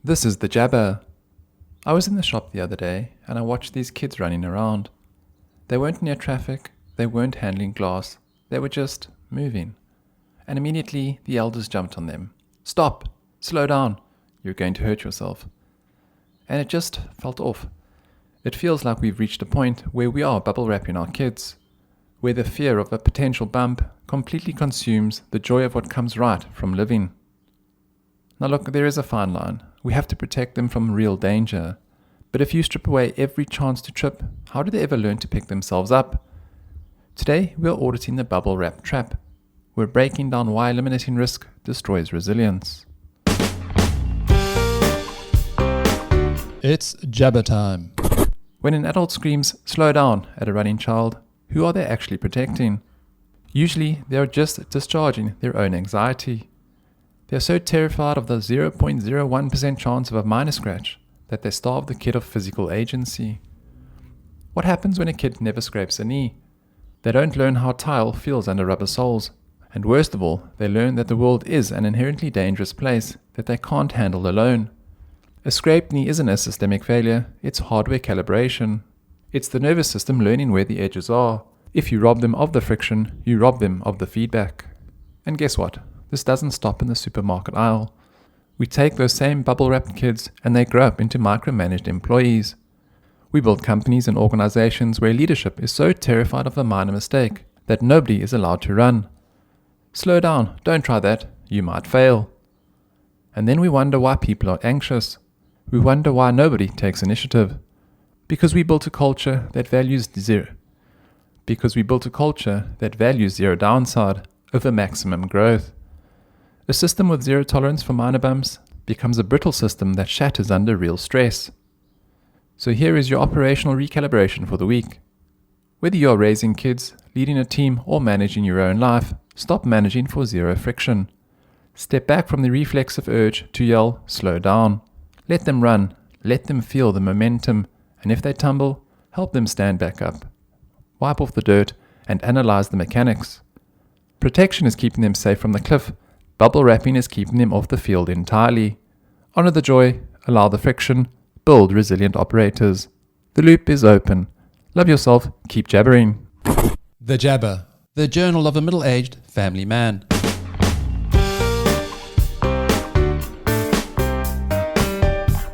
This is the jabber. I was in the shop the other day and I watched these kids running around. They weren't near traffic, they weren't handling glass, they were just moving. And immediately the elders jumped on them. Stop! Slow down! You're going to hurt yourself. And it just felt off. It feels like we've reached a point where we are bubble wrapping our kids, where the fear of a potential bump completely consumes the joy of what comes right from living. Now look, there is a fine line. We have to protect them from real danger. But if you strip away every chance to trip, how do they ever learn to pick themselves up? Today, we are auditing the bubble wrap trap. We're breaking down why eliminating risk destroys resilience. It's jabber time. When an adult screams, slow down, at a running child, who are they actually protecting? Usually, they are just discharging their own anxiety. They are so terrified of the 0.01% chance of a minor scratch that they starve the kid of physical agency. What happens when a kid never scrapes a knee? They don't learn how tile feels under rubber soles. And worst of all, they learn that the world is an inherently dangerous place that they can't handle alone. A scraped knee isn't a systemic failure, it's hardware calibration. It's the nervous system learning where the edges are. If you rob them of the friction, you rob them of the feedback. And guess what? This doesn't stop in the supermarket aisle. We take those same bubble-wrapped kids and they grow up into micromanaged employees. We build companies and organizations where leadership is so terrified of a minor mistake that nobody is allowed to run. Slow down, don't try that, you might fail. And then we wonder why people are anxious. We wonder why nobody takes initiative. Because we built a culture that values zero downside over maximum growth. A system with zero tolerance for minor bumps becomes a brittle system that shatters under real stress. So here is your operational recalibration for the week. Whether you are raising kids, leading a team, or managing your own life, stop managing for zero friction. Step back from the reflexive urge to yell, slow down. Let them run, let them feel the momentum, and if they tumble, help them stand back up. Wipe off the dirt and analyze the mechanics. Protection is keeping them safe from the cliff. Bubble wrapping is keeping them off the field entirely. Honor the joy, allow the friction, build resilient operators. The loop is open. Love yourself, keep jabbering. The Jabber, the journal of a middle-aged family man.